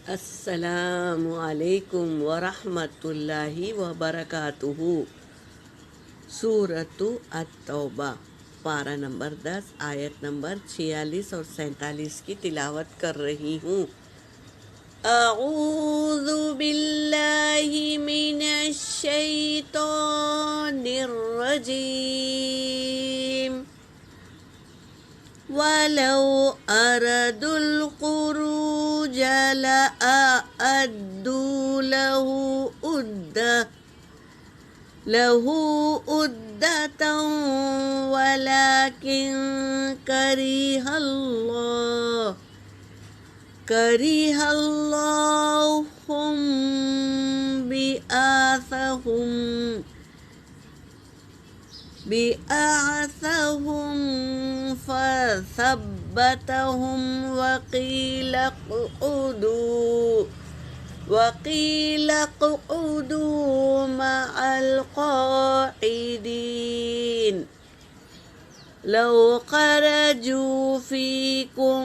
السلام علیکم ورحمۃ اللہ وبرکاتہ۔ سورۃ التوبہ، پارہ نمبر 10، آیت نمبر 46 اور 47 کی تلاوت کر رہی ہوں۔ اعوذ باللہ من الشیطان الرجیم۔ وَلَوْ أَرَادُوا الْخُرُوجَ لَأَعَدُّوا لَهُ عُدَّةً وَلَكِنْ كَرِهَ اللَّهُ بِعَثَهُمْ فَثَبَّتَهُمْ وَقِيلَ اقْعُدُوا مَعَ الْقَاعِدِينَ لَوْ خَرَجُوا فِيكُمْ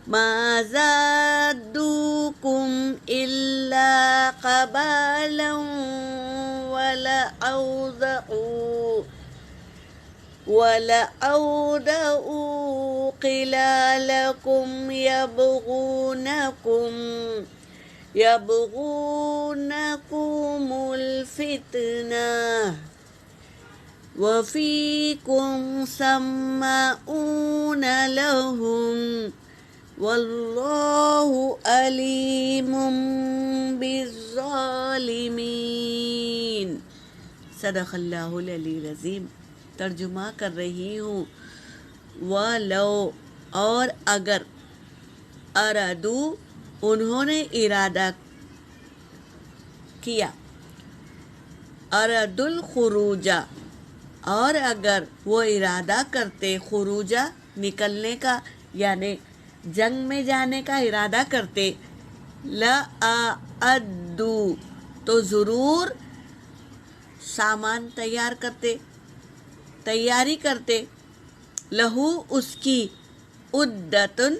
ما زادوكم إلا خبالا ولأوضعوا خلالكم يبغونكم الفتنة وفيكم سماعون لهم واللہ علیم بالظالمین۔ صدق اللہ العلی العظیم۔ ترجمہ کر رہی ہوں۔ وَلَوْ، اور اگر، ارادو، انہوں نے ارادہ کیا، ارادو الخروج، اور اگر وہ ارادہ کرتے، خروجہ نکلنے کا، یعنی جنگ میں جانے کا ارادہ کرتے، لَأَعَدُّوا، تو ضرور سامان تیاری کرتے، لہو، اس کی، عدتن،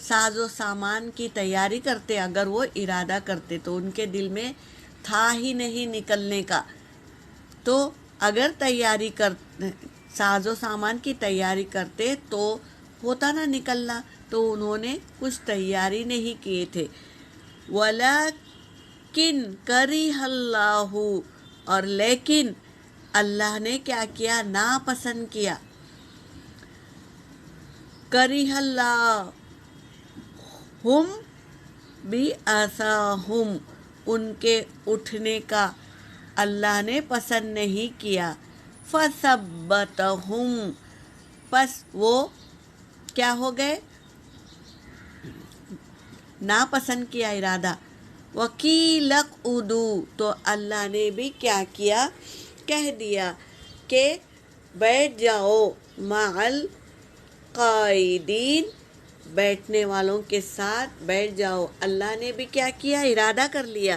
ساز و سامان کی تیاری کرتے۔ اگر وہ ارادہ کرتے تو ان کے دل میں تھا ہی نہیں نکلنے کا، تو اگر ساز و سامان کی تیاری کرتے تو ہوتا نہ نکلنا، تو انہوں نے کچھ تیاری نہیں کیے تھے۔ وَلَكِنْ كَرِهَ اللَّهُ، اور لیکن اللہ نے کیا کیا، ناپسند کیا، كَرِهَ اللَّهُ بِعَثَاهُمْ، ان کے اٹھنے کا اللہ نے پسند نہیں کیا، فَثَبَّتَهُمْ، پس وہ کیا ہو گئے، ناپسند کیا ارادہ، وَقِيلَ اقْعُدُوا، تو اللہ نے بھی کیا کیا، کہہ دیا کہ بیٹھ جاؤ، مع القاعدین، بیٹھنے والوں کے ساتھ بیٹھ جاؤ۔ اللہ نے بھی کیا کیا، ارادہ کر لیا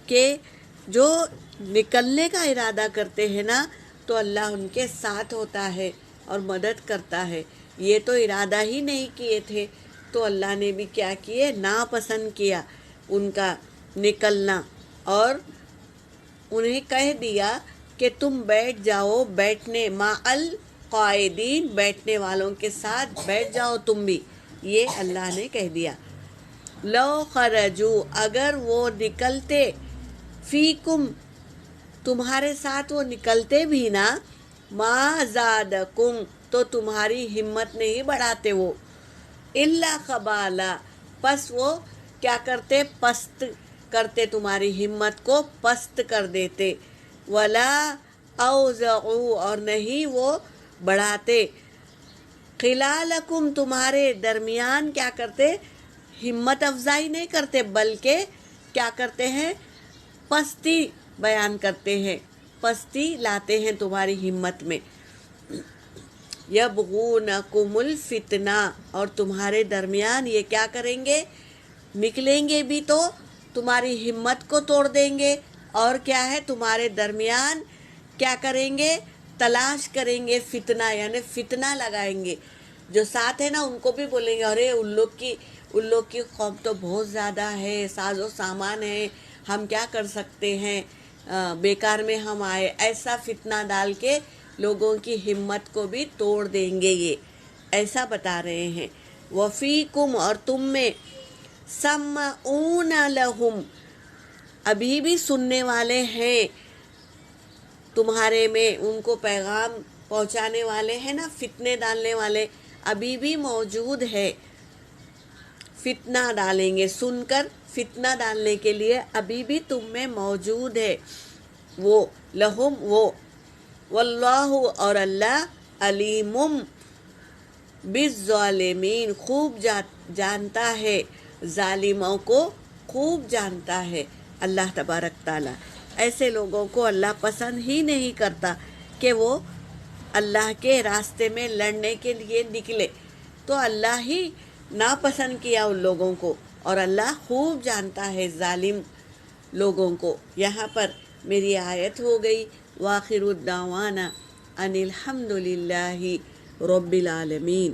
کہ جو نکلنے کا ارادہ کرتے ہیں نا، تو اللہ ان کے ساتھ ہوتا ہے اور مدد کرتا ہے۔ یہ تو ارادہ ہی نہیں کیے تھے، تو اللہ نے بھی کیا کیے، ناپسند کیا ان کا نکلنا، اور انہیں کہہ دیا کہ تم بیٹھ جاؤ، بیٹھنے، مع القاعدین، بیٹھنے والوں کے ساتھ بیٹھ جاؤ تم بھی، یہ اللہ نے کہہ دیا۔ لو خرجو، اگر وہ نکلتے، فیکم، تمہارے ساتھ وہ نکلتے بھی نا، ما زادکم، تو تمہاری ہمت نہیں بڑھاتے وہ، الا خبالا، پس وہ کیا کرتے، پست کرتے، تمہاری ہمت کو پست کر دیتے، ولا اوزعوا، اور نہیں وہ بڑھاتے، خلالکم، تمہارے درمیان کیا کرتے، ہمت افزائی نہیں کرتے، بلکہ کیا کرتے ہیں، پستی بیان کرتے ہیں، پستی لاتے ہیں تمہاری ہمت میں۔ یبغونکم الفتنہ، اور تمہارے درمیان یہ کیا کریں گے، نکلیں گے بھی تو تمہاری ہمت کو توڑ دیں گے، اور کیا ہے، تمہارے درمیان کیا کریں گے، تلاش کریں گے فتنہ، یعنی فتنہ لگائیں گے، جو ساتھ ہے نا ان کو بھی بولیں گے ارے ان لوگ کی قوم تو بہت زیادہ ہے، ساز و سامان ہے، ہم کیا کر سکتے ہیں، بیکار میں ہم آئے، ایسا فتنہ ڈال کے لوگوں کی ہمت کو بھی توڑ دیں گے یہ، ایسا بتا رہے ہیں۔ وفیکم، اور تم میں، سمعون لہم، ابھی بھی سننے والے ہیں تمہارے میں، ان کو پیغام پہنچانے والے ہیں نا، فتنے ڈالنے والے ابھی بھی موجود ہے، فتنہ ڈالیں گے، سن کر فتنہ ڈالنے کے لیے ابھی بھی تم میں موجود ہے وہ، لہم وہ، واللہ، اور اللہ، علیم بالظالمین، خوب جانتا ہے ظالموں کو، خوب جانتا ہے اللہ تبارک تعالیٰ۔ ایسے لوگوں کو اللہ پسند ہی نہیں کرتا کہ وہ اللہ کے راستے میں لڑنے کے لیے نکلے، تو اللہ ہی ناپسند کیا ان لوگوں کو، اور اللہ خوب جانتا ہے ظالم لوگوں کو۔ یہاں پر میری آیت ہو گئی، وآخر الدعوانا ان الحمد للہ رب العالمین۔